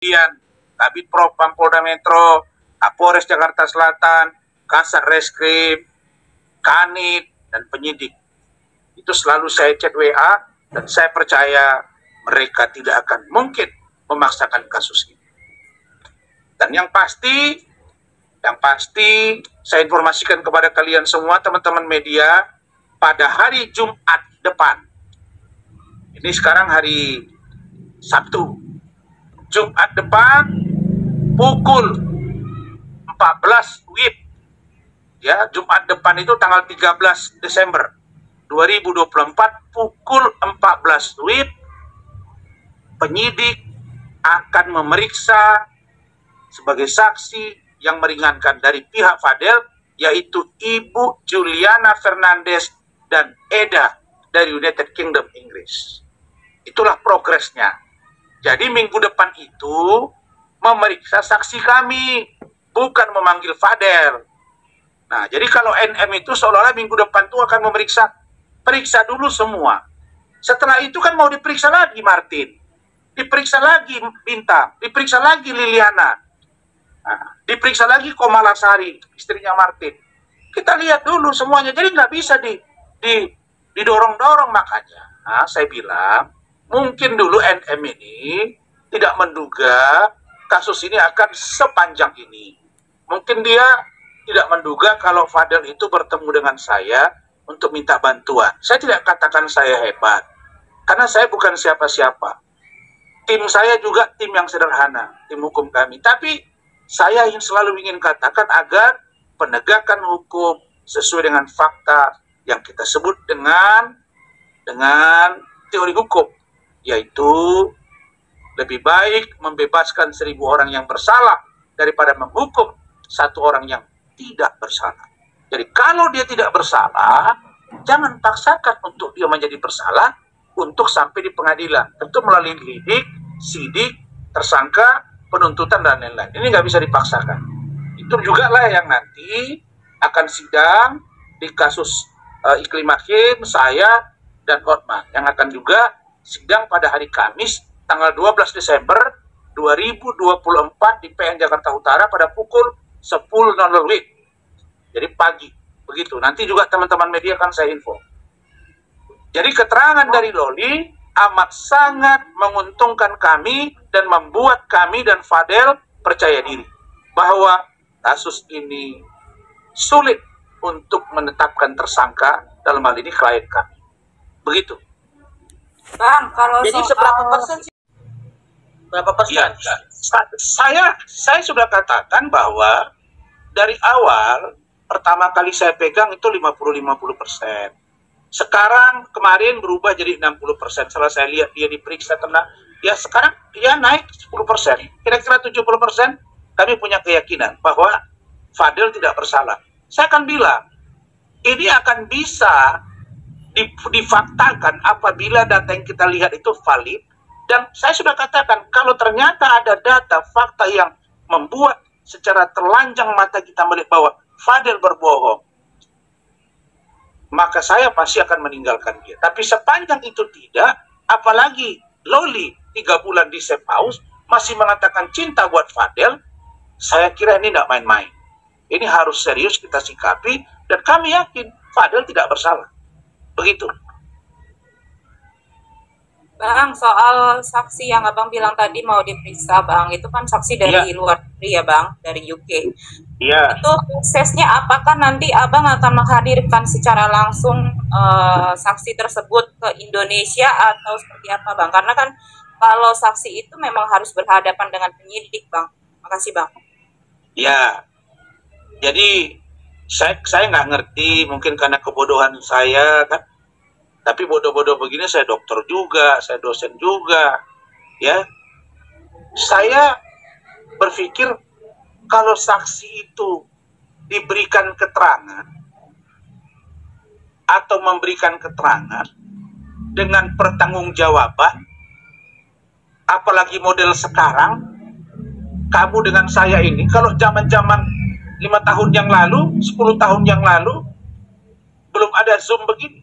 kemudian Kabid Propam Polda Metro, Kapolres Jakarta Selatan, Kasat Reskrim, Kanit, dan penyidik. Itu selalu saya chat WA, dan saya percaya mereka tidak akan mungkin memaksakan kasus ini. Dan yang pasti saya informasikan kepada kalian semua teman-teman media, pada hari Jumat depan, ini sekarang hari Sabtu, Jumat depan pukul 14 WIB, ya, Jumat depan itu tanggal 13 Desember 2024 pukul 14 WIB, penyidik akan memeriksa sebagai saksi yang meringankan dari pihak Fadel, yaitu Ibu Juliana Fernandes dan Eda dari United Kingdom Inggris. Itulah progresnya. Jadi minggu depan itu memeriksa saksi kami, bukan memanggil Fadel. Nah, jadi kalau NM itu seolah-olah minggu depan itu akan periksa dulu semua. Setelah itu kan mau diperiksa lagi Martin, diperiksa lagi Bintang, diperiksa lagi Liliana, nah, diperiksa lagi Komalasari, istrinya Martin. Kita lihat dulu semuanya, jadi nggak bisa didorong-dorong. Makanya saya bilang, mungkin dulu NM ini tidak menduga kasus ini akan sepanjang ini. Mungkin dia tidak menduga kalau Fadel itu bertemu dengan saya untuk minta bantuan. Saya tidak katakan saya hebat, karena saya bukan siapa-siapa. Tim saya juga tim yang sederhana, tim hukum kami. Tapi saya selalu ingin katakan agar penegakan hukum sesuai dengan fakta yang kita sebut dengan teori hukum, yaitu lebih baik membebaskan 1.000 orang yang bersalah daripada menghukum 1 orang yang tidak bersalah. Jadi kalau dia tidak bersalah, jangan paksakan untuk dia menjadi bersalah untuk sampai di pengadilan. Tentu melalui lidik, sidik, tersangka, penuntutan, dan lain-lain. Ini nggak bisa dipaksakan. Itu juga lah yang nanti akan sidang di kasus Iklim Hakim, saya, dan Hotman. Yang akan juga sidang pada hari Kamis, tanggal 12 Desember 2024 di PN Jakarta Utara pada pukul 10.00 WIB. Jadi pagi. Begitu. Nanti juga teman-teman media akan saya info. Jadi keterangan dari Loli amat sangat menguntungkan kami dan membuat kami dan Fadel percaya diri bahwa kasus ini sulit untuk menetapkan tersangka, dalam hal ini klien kami. Begitu. Bang, kalau jadi seberapa persen sih? Berapa persen? Ya, saya sudah katakan bahwa dari awal pertama kali saya pegang itu 50-50%. Sekarang kemarin berubah jadi 60%. Setelah saya lihat dia diperiksa tenang, ya sekarang dia naik 10%. Kira-kira 70% kami punya keyakinan bahwa Fadel tidak bersalah. Saya akan bilang, ini akan bisa difaktakan apabila data yang kita lihat itu valid. Dan saya sudah katakan, kalau ternyata ada data, fakta yang membuat secara telanjang mata kita melihat bahwa Fadel berbohong, maka saya pasti akan meninggalkan dia. Tapi sepanjang itu tidak, apalagi Loli 3 bulan di safe house masih mengatakan cinta buat Fadel, saya kira ini tidak main-main. Ini harus serius kita sikapi, dan kami yakin Fadel tidak bersalah. Begitu. Bang, soal saksi yang Abang bilang tadi mau diperiksa, Bang, itu kan saksi dari luar negeri ya, Bang, dari UK. Iya. Itu prosesnya apakah nanti Abang akan menghadirkan secara langsung saksi tersebut ke Indonesia atau seperti apa, Bang? Karena kan kalau saksi itu memang harus berhadapan dengan penyidik, Bang. Makasih, Bang. Ya, jadi saya nggak ngerti, mungkin karena kebodohan saya kan. Tapi bodoh-bodoh begini, saya dokter juga, saya dosen juga, ya. Saya berpikir kalau saksi itu diberikan keterangan atau memberikan keterangan dengan pertanggungjawaban, apalagi model sekarang, kamu dengan saya ini, kalau zaman-zaman 5 tahun yang lalu, 10 tahun yang lalu, belum ada Zoom begini.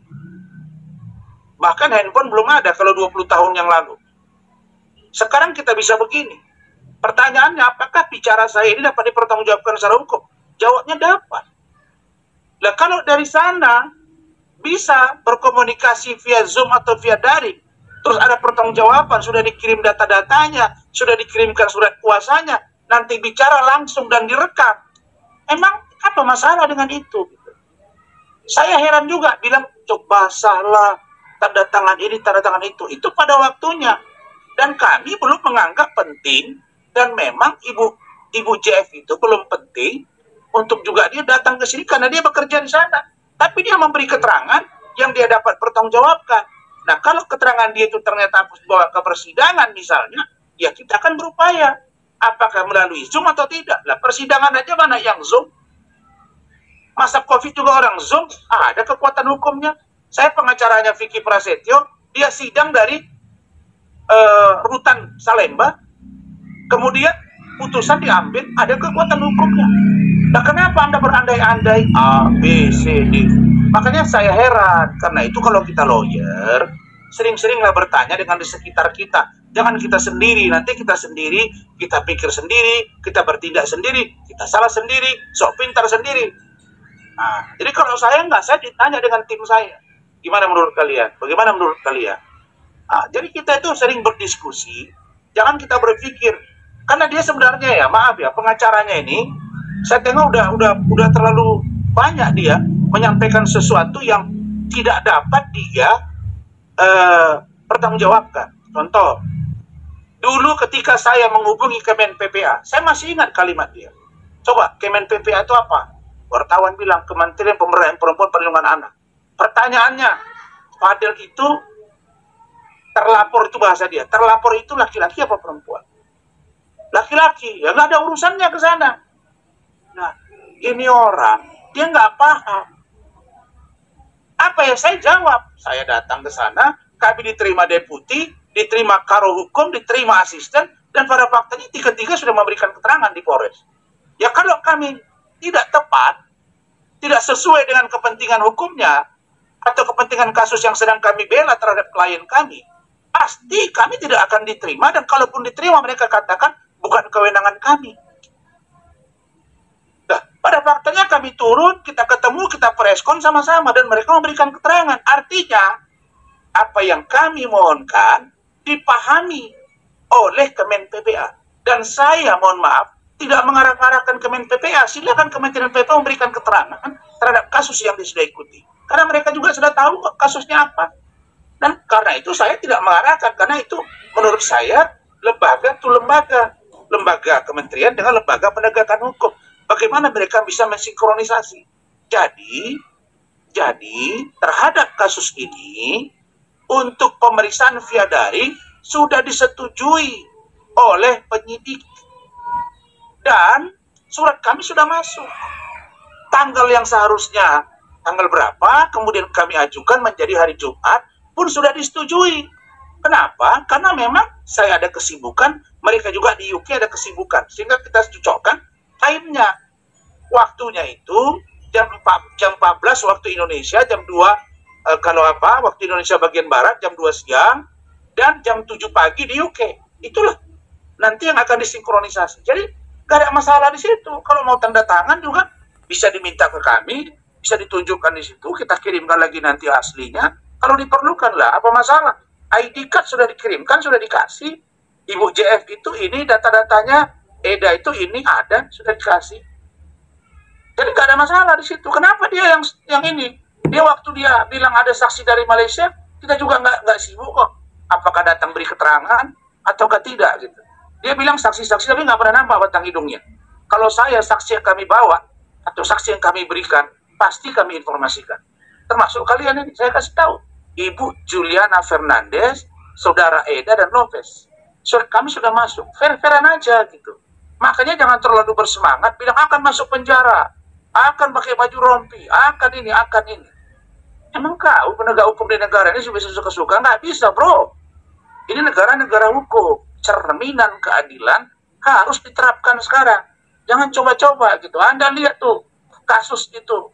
Bahkan handphone belum ada kalau 20 tahun yang lalu. Sekarang kita bisa begini. Pertanyaannya, apakah bicara saya ini dapat dipertanggungjawabkan secara hukum? Jawabnya dapat. Nah, kalau dari sana bisa berkomunikasi via Zoom atau via daring, terus ada pertanggungjawaban, sudah dikirim data-datanya, sudah dikirimkan surat kuasanya, nanti bicara langsung dan direkam. Emang apa masalah dengan itu? Saya heran juga, bilang coba salah, tanda tangan ini, tanda tangan itu. Itu pada waktunya. Dan kami belum menganggap penting, dan memang Ibu JF itu belum penting untuk juga dia datang ke sini karena dia bekerja di sana. Tapi dia memberi keterangan yang dia dapat pertanggungjawabkan. Nah, kalau keterangan dia itu ternyata harus bawa ke persidangan misalnya, ya kita akan berupaya. Apakah melalui Zoom atau tidak? Lah, persidangan aja mana yang Zoom? Masa COVID juga orang Zoom? Ada kekuatan hukumnya. Saya pengacaranya Vicky Prasetyo, dia sidang dari Rutan Salemba, kemudian putusan diambil, ada kekuatan hukumnya. Nah, kenapa Anda berandai-andai A, B, C, D? Makanya saya heran, karena itu kalau kita lawyer, sering-seringlah bertanya dengan di sekitar kita. Jangan kita sendiri, nanti kita sendiri, kita pikir sendiri, kita bertindak sendiri, kita salah sendiri, sok pintar sendiri. Nah, jadi kalau saya enggak, saya ditanya dengan tim saya. Gimana menurut kalian? Bagaimana menurut kalian? Nah, jadi kita itu sering berdiskusi, jangan kita berpikir, karena dia sebenarnya ya, maaf ya, pengacaranya ini, saya tengok udah terlalu banyak dia menyampaikan sesuatu yang tidak dapat dia pertanggungjawabkan. Contoh, dulu ketika saya menghubungi Kemen PPA, saya masih ingat kalimat dia. Coba, Kemen PPA itu apa? Wartawan bilang, Kementerian Pemberdayaan Perempuan Perlindungan Anak. Pertanyaannya, Fadil itu terlapor, itu bahasa dia, terlapor itu laki-laki apa perempuan? Laki-laki, ya nggak ada urusannya ke sana. Nah, ini orang, dia nggak paham. Apa ya, saya jawab, saya datang ke sana, kami diterima deputi, diterima karo hukum, diterima asisten, dan pada faktanya tiga-tiga sudah memberikan keterangan di Polres. Ya kalau kami tidak tepat, tidak sesuai dengan kepentingan hukumnya, atau kepentingan kasus yang sedang kami bela terhadap klien kami, pasti kami tidak akan diterima, dan kalaupun diterima mereka katakan bukan kewenangan kami. Nah, pada faktanya kami turun, kita ketemu, kita preskon sama-sama, dan mereka memberikan keterangan. Artinya, apa yang kami mohonkan dipahami oleh Kemen PPA. Dan saya, mohon maaf, tidak mengarah-arahkan Kemen PPA. Silakan Kementerian PPA memberikan keterangan terhadap kasus yang sudah ikuti. Karena mereka juga sudah tahu kasusnya apa. Dan karena itu saya tidak mengarahkan, karena itu menurut saya lembaga itu lembaga kementerian dengan lembaga penegakan hukum. Bagaimana mereka bisa mensinkronisasi? Jadi terhadap kasus ini untuk pemeriksaan via daring sudah disetujui oleh penyidik dan surat kami sudah masuk. Tanggal yang seharusnya tanggal berapa, kemudian kami ajukan menjadi hari Jumat, pun sudah disetujui. Kenapa? Karena memang saya ada kesibukan, mereka juga di UK ada kesibukan, sehingga kita cocokkan time-nya. Waktunya itu jam 14 waktu Indonesia, jam 2 waktu Indonesia bagian barat, jam 2 siang, dan jam 7 pagi di UK. Itulah nanti yang akan disinkronisasi. Jadi gak ada masalah di situ. Kalau mau tanda tangan juga bisa diminta ke kami, bisa ditunjukkan di situ, kita kirimkan lagi nanti aslinya. Kalau diperlukan lah, apa masalah? ID card sudah dikirimkan, sudah dikasih. Ibu JF itu ini data-datanya, EDA itu ini ada, sudah dikasih. Jadi gak ada masalah di situ. Kenapa dia yang ini? Dia waktu dia bilang ada saksi dari Malaysia, kita juga nggak sibuk kok. Apakah datang beri keterangan ataukah tidak gitu. Dia bilang saksi-saksi tapi nggak pernah nampak batang hidungnya. Kalau saya saksi yang kami bawa atau saksi yang kami berikan, pasti kami informasikan. Termasuk kalian ini, saya kasih tahu. Ibu Juliana Fernandez, Saudara Eda dan Lopez. Kami sudah masuk, fair-fairan aja gitu. Makanya jangan terlalu bersemangat, bilang akan masuk penjara, akan pakai baju rompi, akan ini, akan ini. Emang kau penegak hukum di negara ini bisa suka-suka? Nggak bisa, bro. Ini negara-negara hukum, cerminan keadilan harus diterapkan sekarang. Jangan coba-coba gitu. Anda lihat tuh kasus itu,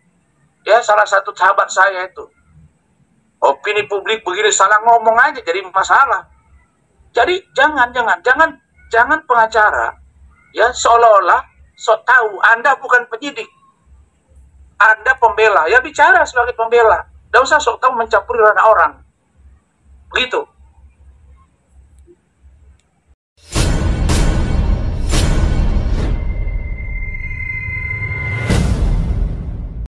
ya salah satu sahabat saya itu. Opini publik begini salah ngomong aja jadi masalah. Jadi jangan pengacara Ya, seolah-olah sok tahu Anda bukan penyidik. Anda pembela, ya bicara sebagai pembela. Tidak usah sok tahu mencampuri ranah orang. Begitu.